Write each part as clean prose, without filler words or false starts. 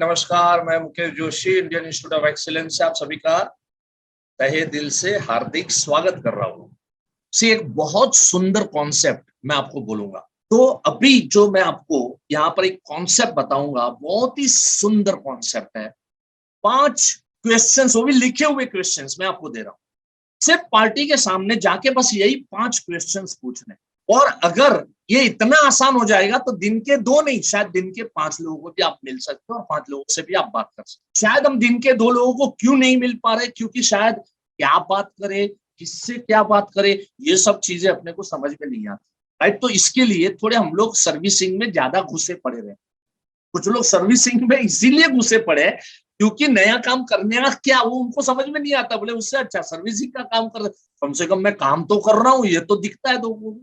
नमस्कार। मैं Mukesh Joshi, Indian institute of excellence से आप सभी का तहे दिल से हार्दिक स्वागत कर रहा हूँ। एक बहुत सुंदर कॉन्सेप्ट मैं आपको बोलूंगा। तो अभी जो मैं आपको यहाँ पर एक कॉन्सेप्ट बताऊंगा, बहुत ही सुंदर कॉन्सेप्ट है। 5 क्वेश्चंस, वो भी लिखे हुए क्वेश्चंस मैं आपको दे रहा हूँ। सिर्फ पार्टी के सामने जाके बस यही 5 क्वेश्चंस पूछने, और अगर ये इतना आसान हो जाएगा तो दिन के 2 नहीं, शायद दिन के 5 लोगों को भी आप मिल सकते हो और 5 लोगों से भी आप बात कर सकते हो। शायद हम दिन के 2 लोगों को क्यों नहीं मिल पा रहे, क्योंकि शायद क्या बात करें, किससे क्या बात करें, ये सब चीजें अपने को समझ में नहीं आती। राइट, तो इसके लिए थोड़े हम लोग सर्विसिंग में ज्यादा घुसे पड़े रहे। कुछ लोग सर्विसिंग में इसीलिए घुसे पड़े क्योंकि नया काम करने का क्या वो उनको समझ में नहीं आता। बोले उससे अच्छा सर्विसिंग का काम कर, कम से कम मैं काम तो कर रहा हूँ, ये तो दिखता है लोगों को,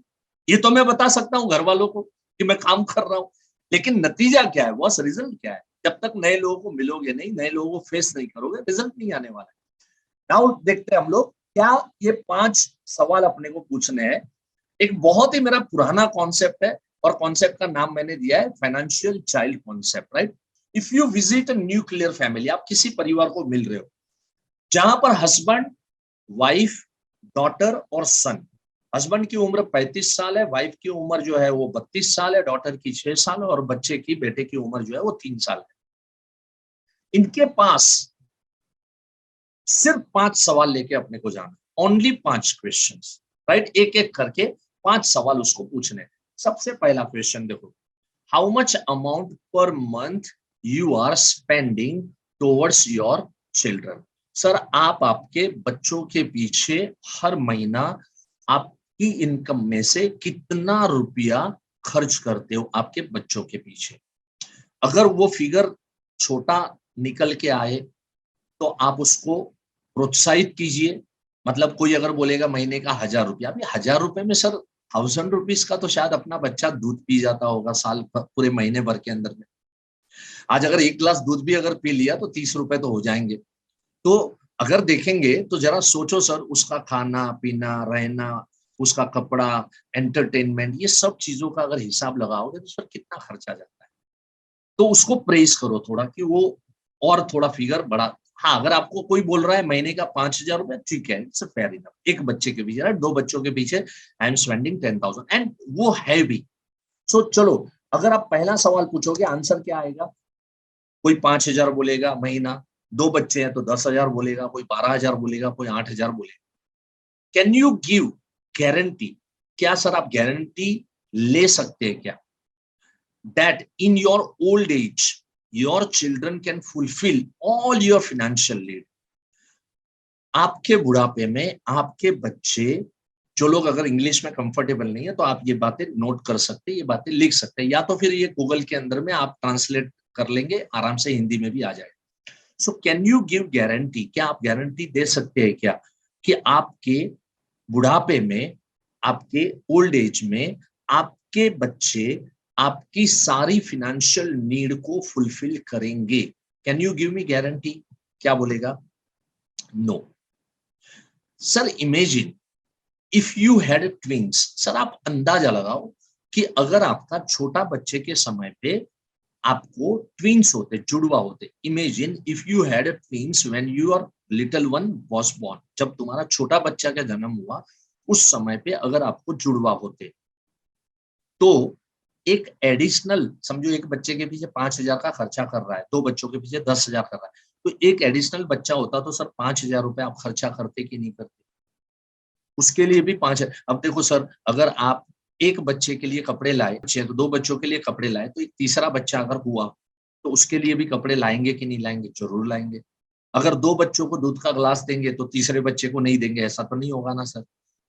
ये तो मैं बता सकता हूँ घर वालों को कि मैं काम कर रहा हूँ। लेकिन नतीजा क्या है, वो रिजल्ट क्या है, जब तक नए लोगों को मिलोगे नहीं, नए लोगों को फेस नहीं करोगे, रिजल्ट नहीं आने वाला है। नाउ देखते हैं हम लोग क्या ये 5 सवाल अपने को पूछने हैं। एक बहुत ही मेरा पुराना कॉन्सेप्ट है और कॉन्सेप्ट का नाम मैंने दिया है financial child concept. Right, if you visit a nuclear family, आप किसी परिवार को मिल रहे हो जहां पर हस्बैंड, वाइफ, डॉटर और सन। हस्बैंड की उम्र 35 साल है, वाइफ की उम्र जो है वो 32 साल है, डॉटर की 6 साल है और बच्चे की, बेटे की उम्र जो है वो 3 साल है। इनके पास सिर्फ 5 सवाल लेके अपने को जाना, ओनली 5 क्वेश्चंस। राइट, एक एक करके 5 सवाल उसको पूछने। सबसे पहला क्वेश्चन देखो, how much amount per month you are spending towards your children. Sir, आप आपके बच्चों के पीछे हर महीना आपकी इनकम में से कितना रुपया खर्च करते हो आपके बच्चों के पीछे। अगर वो फिगर छोटा निकल के आए तो आप उसको प्रोत्साहित कीजिए। मतलब कोई अगर बोलेगा महीने का 1000 रुपया, अभी 1000 रुपए में सर 1000 रुपीज का तो शायद अपना बच्चा दूध पी जाता होगा साल पूरे महीने भर के अंदर में। आज अगर 1 गिलास दूध भी अगर पी लिया तो 30 रुपए तो हो जाएंगे। तो अगर देखेंगे तो जरा सोचो सर, उसका खाना पीना, रहना, उसका कपड़ा, एंटरटेनमेंट, ये सब चीजों का अगर हिसाब लगाओगे तो सर कितना खर्चा जाता है। तो उसको प्रेस करो थोड़ा कि वो और थोड़ा फिगर बढ़ा। हाँ, अगर आपको कोई बोल रहा है महीने का 5000 रुपए, ठीक है, इट्स फेयर इनफ। एक बच्चे के पीछे, 2 बच्चों के पीछे आई एम स्पेंडिंग 10,000 एंड वो है भी। सो चलो, अगर आप पहला सवाल पूछोगे आंसर क्या आएगा। कोई 5000 बोलेगा महीना, 2 बच्चे हैं तो 10,000 बोलेगा, कोई 12,000 बोलेगा, कोई 8,000 बोलेगा। कैन यू गिव गारंटी, क्या सर आप गारंटी ले सकते हैं क्या, that in your old age your children can fulfill all your financial need। आपके बुढ़ापे में आपके बच्चे, जो लोग अगर इंग्लिश में कंफर्टेबल नहीं है तो आप ये बातें नोट कर सकते हैं, ये बातें लिख सकते हैं, या तो फिर ये गूगल के अंदर में आप ट्रांसलेट कर लेंगे, आराम से हिंदी में भी आ जाएगा। So can you give guarantee, क्या आप गारंटी दे सकते हैं क्या कि आपके बुढ़ापे में, आपके ओल्ड एज में आपके बच्चे आपकी सारी फिनेंशियल नीड को फुलफिल करेंगे। Can you give me guarantee, क्या बोलेगा, no. Sir imagine if you had twins, sir आप अंदाजा लगाओ कि अगर आपका छोटा बच्चे के समय पे आपको ट्विंस होते, जुड़वा होते। Imagine if you had twins when your little one was born, जब तुम्हारा छोटा बच्चा का जन्म हुआ उस समय पे अगर आपको जुड़वा होते तो एक एडिशनल, समझो एक बच्चे के पीछे 5,000 का खर्चा कर रहा है, 2 बच्चों के पीछे 10,000 कर रहा है, तो एक एडिशनल बच्चा होता तो सर 5,000 रुपए आप खर्चा करते कि नहीं करते। उसके लिए भी 5। अब देखो सर, अगर आप एक बच्चे के लिए कपड़े लाए, तो 2 बच्चों के लिए कपड़े लाए, तो एक तीसरा बच्चा अगर हुआ तो उसके लिए भी कपड़े लाएंगे कि नहीं लाएंगे, जरूर लाएंगे। अगर 2 बच्चों को दूध का ग्लास देंगे तो तीसरे बच्चे को नहीं देंगे, ऐसा तो नहीं होगा ना सर।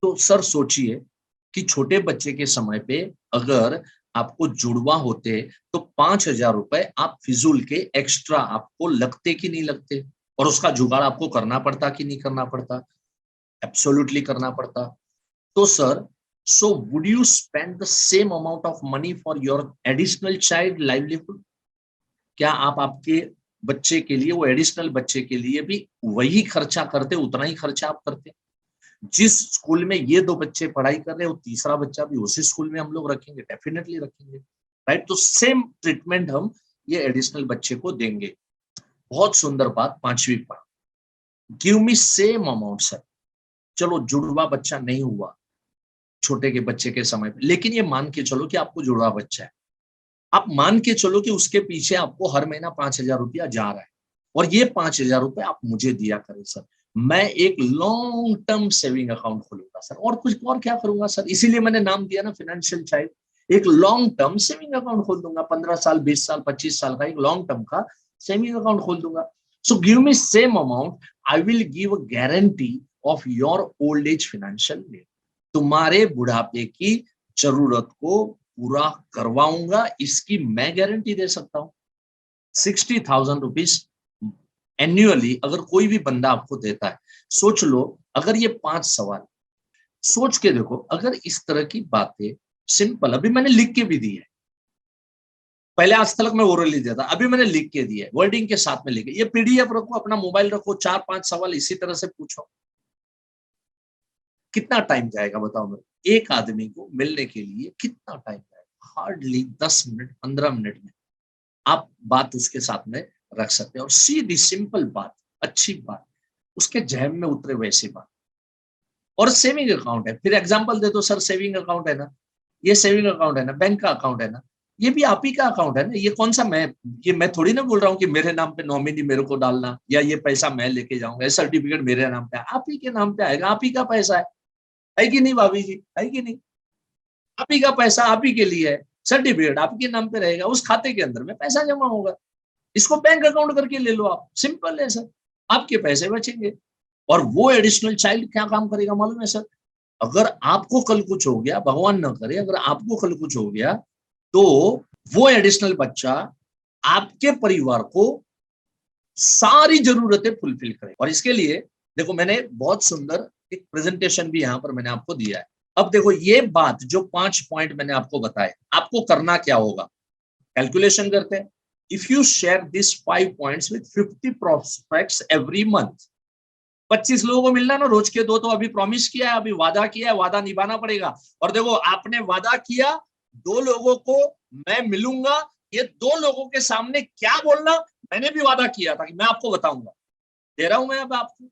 तो सर सोचिए कि छोटे बच्चे के समय पे अगर आपको जुड़वा होते तो 5,000 रुपए आप फिजूल के एक्स्ट्रा आपको लगते कि नहीं लगते, और उसका जुगाड़ आपको करना पड़ता कि नहीं करना पड़ता, एब्सोल्युटली करना पड़ता। तो sir, so would you spend the same amount of money for your additional child livelihood? क्या आप आपके बच्चे के लिए, वो एडिशनल बच्चे के लिए भी वही खर्चा करते, उतना ही खर्चा आप करते। जिस स्कूल में ये 2 बच्चे पढ़ाई कर रहे हैं, वो तीसरा बच्चा भी उसी स्कूल में हम लोग रखेंगे, डेफिनेटली रखेंगे। राइट, तो सेम ट्रीटमेंट हम ये एडिशनल बच्चे को देंगे। बहुत सुंदर बात, 5वीं बात, give me same amount sir. चलो जुड़वा बच्चा नहीं हुआ छोटे के बच्चे के समय पे, लेकिन ये मान के चलो कि आपको जुड़वा बच्चा है, आप मान के चलो कि उसके पीछे आपको हर महीना 5,000 रुपया जा रहा है, और ये 5,000 रुपये आप मुझे दिया करें सर। मैं एक लॉन्ग टर्म सेविंग अकाउंट खोलूंगा सर, और कुछ और क्या करूंगा सर, इसीलिए मैंने नाम दिया ना फाइनेंशियल चाइल्ड। एक लॉन्ग टर्म सेविंग अकाउंट खोल दूंगा, 15 साल, 20 साल, 25 साल का एक लॉन्ग टर्म का सेविंग अकाउंट खोल दूंगा। So give me same amount, I will give a guarantee of your old age financial need. तुम्हारे बुढ़ापे की जरूरत को पूरा करवाऊंगा, इसकी मैं गारंटी दे सकता हूं। 60,000 रुपीज एन्युअली अगर कोई भी बंदा आपको देता है, सोच लो अगर ये 5 सवाल सोच के देखो, अगर इस तरह की बातें सिंपल, अभी मैंने लिख के भी दी है, पहले आज तक मैं ओरली देता, अभी मैंने लिख के दी है, वर्डिंग के साथ में लिखे, ये पीडीएफ रखो, अपना मोबाइल रखो, 4-5 सवाल इसी तरह से पूछो। कितना टाइम जाएगा बताओ मेरे, एक आदमी को मिलने के लिए कितना टाइम जाएगा? हार्डली 10 मिनट, 15 मिनट में आप बात उसके साथ में रख सकते हैं, और सीधी सिंपल बात, अच्छी बात, उसके जहन में उतरे वैसी बात। और सेविंग अकाउंट है, फिर एग्जांपल दे दो, सर सेविंग अकाउंट है ना, ये सेविंग अकाउंट है ना, बैंक का अकाउंट है ना, ये भी आप ही का अकाउंट है ना, ये कौन सा मैं थोड़ी ना बोल रहा हूँ कि मेरे नाम पे नॉमिनी मेरे को डालना, या ये पैसा मैं लेके जाऊंगा, सर्टिफिकेट मेरे नाम पे, आप ही के नाम पे आएगा, आप ही का पैसा है कि नहीं भाभी जी, है कि नहीं? आप ही का पैसा आप ही के लिए है, सर्टिफिकेट आपके नाम पे रहेगा, उस खाते के अंदर में पैसा जमा होगा, इसको बैंक अकाउंट करके ले लो आप, सिंपल है सर, आपके पैसे बचेंगे। और वो एडिशनल चाइल्ड क्या काम करेगा मालूम है सर, अगर आपको कल कुछ हो गया, भगवान ना करे, अगर आपको कल कुछ हो गया, तो वो एडिशनल बच्चा आपके परिवार को सारी जरूरतें फुलफिल करे। और इसके लिए देखो मैंने बहुत सुंदर एक प्रेजेंटेशन भी यहां पर मैंने आपको दिया है। अब देखो ये बात, जो 5 पॉइंट मैंने आपको बताए, आपको करना क्या होगा, कैलकुलेशन करते हैं। If you share this 5 points with 50 prospects every month, 25 लोगों को मिलना ना, रोज के 2 तो अभी प्रॉमिस किया है, अभी वादा किया है, वादा निभाना पड़ेगा। और देखो आपने वादा किया 2 लोगों को मैं मिलूंगा, ये 2 लोगों के सामने क्या बोलना, मैंने भी वादा किया था कि मैं आपको बताऊंगा, दे रहा हूं मैं अब आपको।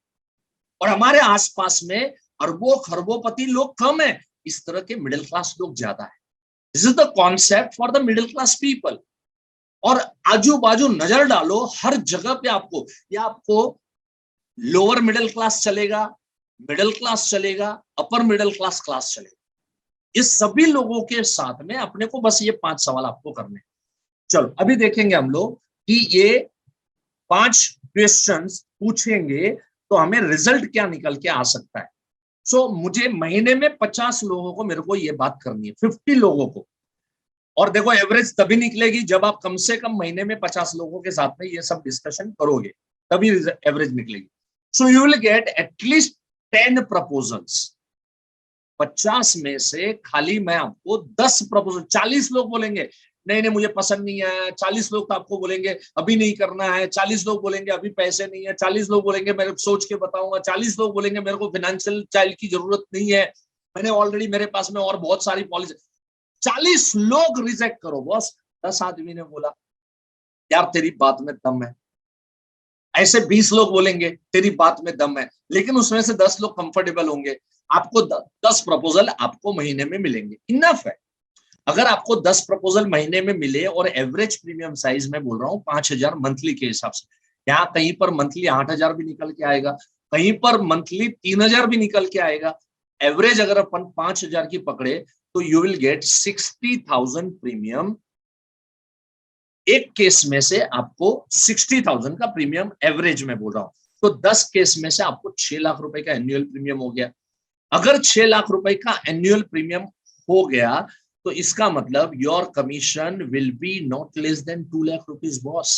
और हमारे आसपास में अरबों खरबोपति लोग कम है, इस तरह के मिडिल क्लास लोग ज्यादा है। This is the concept for the middle class people. और आजू बाजू नजर डालो, हर जगह पे आपको, या आपको लोअर मिडिल क्लास चलेगा, मिडिल क्लास चलेगा, अपर मिडिल क्लास क्लास चलेगा, इस सभी लोगों के साथ में अपने को बस ये 5 सवाल आपको करने। चलो अभी देखेंगे हम लोग कि ये 5 क्वेश्चंस पूछेंगे तो हमें रिजल्ट क्या निकल के आ सकता है। सो मुझे महीने में 50 लोगों को मेरे को ये बात करनी है, 50 लोगों को। और देखो एवरेज तभी निकलेगी जब आप कम से कम महीने में 50 लोगों के साथ में ये सब डिस्कशन करोगे, तभी एवरेज निकलेगी। So you will get at least 10 proposals. 50 में से खाली मैं आपको 10 प्रपोजल, 40 लोग बोलेंगे नहीं नहीं मुझे पसंद नहीं है, 40 लोग तो आपको बोलेंगे अभी नहीं करना है, 40 लोग बोलेंगे अभी पैसे नहीं है, 40 लोग बोलेंगे मेरे सोच के बताऊंगा, 40 लोग बोलेंगे मेरे को फाइनेंशियल चाइल्ड की जरूरत नहीं है, मैंने ऑलरेडी, मेरे पास में और बहुत सारी पॉलिसी। 40 लोग रिजेक्ट करो बॉस। 10 आदमी ने बोला यार तेरी बात में दम है, ऐसे 20 लोग बोलेंगे तेरी बात में दम है, लेकिन उसमें से 10 लोग कंफर्टेबल होंगे, आपको 10 प्रपोजल आपको महीने में मिलेंगे, इनफ है। अगर आपको 10 प्रपोजल महीने में मिले और एवरेज प्रीमियम साइज में बोल रहा हूँ 5,000 मंथली के हिसाब से, यहाँ कहीं पर मंथली 8,000 भी निकल के आएगा, कहीं पर मंथली 3,000 भी निकल के आएगा। एवरेज अगर अपन 5,000 की पकड़े तो यू विल गेट 60,000 प्रीमियम। एक केस में से आपको 60,000 का प्रीमियम एवरेज में बोल रहा हूं, तो 10 केस में से आपको 6 लाख रुपए का एनुअल प्रीमियम हो गया। अगर 6 लाख रुपए का एनुअल प्रीमियम हो गया तो इसका मतलब your commission will be not less than 2 lakh rupees boss.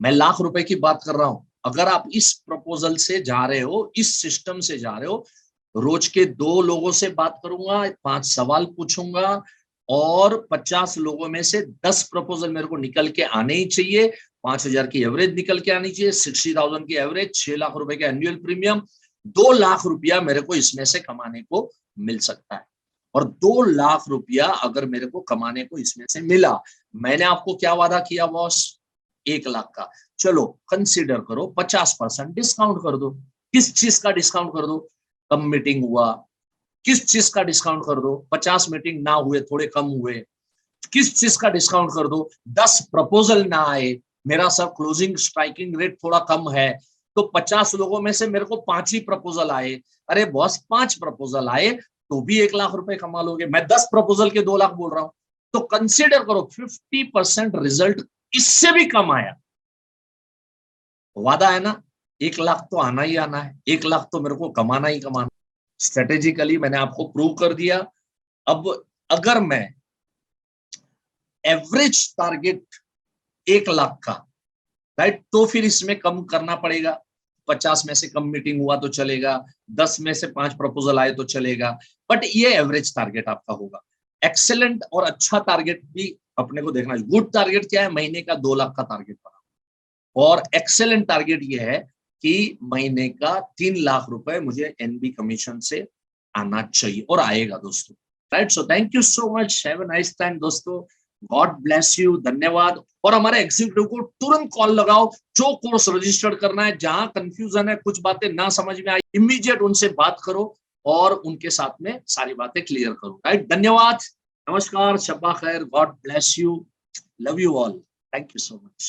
मैं लाख रुपए की बात कर रहा हूं। अगर आप इस प्रपोजल से जा रहे हो, इस सिस्टम से जा रहे हो, रोज के 2 लोगों से बात करूंगा, 5 सवाल पूछूंगा, और 50 लोगों में से 10 प्रपोजल मेरे को निकल के आने ही चाहिए, 5,000 की एवरेज निकल के आनी चाहिए, 60,000 की एवरेज, 6 लाख रुपए का एनुअल प्रीमियम, 2 लाख रुपया मेरे को इसमें से कमाने को मिल सकता है। और 2 लाख रुपया अगर मेरे को कमाने को इसमें से मिला, मैंने आपको क्या वादा किया बॉस? 1 लाख का। चलो कंसीडर करो 50% डिस्काउंट कर दो। किस चीज का डिस्काउंट कर दो? कम मीटिंग हुआ, किस चीज का डिस्काउंट कर दो? 50 मीटिंग ना हुए, थोड़े कम हुए, किस चीज का डिस्काउंट कर दो? 10 प्रपोजल ना आए, मेरा सर क्लोजिंग स्ट्राइकिंग रेट थोड़ा कम है, तो 50 लोगों में से मेरे को 5 ही प्रपोजल आए। अरे बॉस 5 प्रपोजल आए तो भी 1 लाख रुपए कमा लोगे, मैं 10 प्रपोजल के 2 लाख बोल रहा हूं। तो कंसिडर करो 50% रिजल्ट इससे भी कम आया। वादा है ना, 1 लाख तो आना ही आना है, 1 लाख तो मेरे को कमाना ही कमाना। स्ट्रेटेजिकली मैंने आपको प्रूव कर दिया। अब अगर मैं एवरेज टारगेट 1 लाख का, राइट, तो फिर इसमें कम करना पड़ेगा। 50 में से कम मीटिंग हुआ तो चलेगा, 10 में से 5 प्रपोजल आए तो चलेगा, बट ये एवरेज टारगेट आपका होगा। एक्सेलेंट और अच्छा टारगेट भी अपने को देखना है। गुड टारगेट क्या है? महीने का 2 लाख का टारगेट बना, और एक्सेलेंट टारगेट ये है कि महीने का 3 लाख रुपए मुझे एनबी कमीशन से आना चाहिए, और आएगा दोस्तों, right. So thank you so much, have a nice time दोस्तों, गॉड ब्लेस यू, धन्यवाद। और हमारे एग्जीक्यूटिव को तुरंत कॉल लगाओ, जो कोर्स रजिस्टर्ड करना है, जहां कंफ्यूजन है, कुछ बातें ना समझ में आई, इमीडिएट उनसे बात करो और उनके साथ में सारी बातें क्लियर करो, राइट। धन्यवाद, नमस्कार, शब्बा खैर, God bless you, love you all, thank you so much.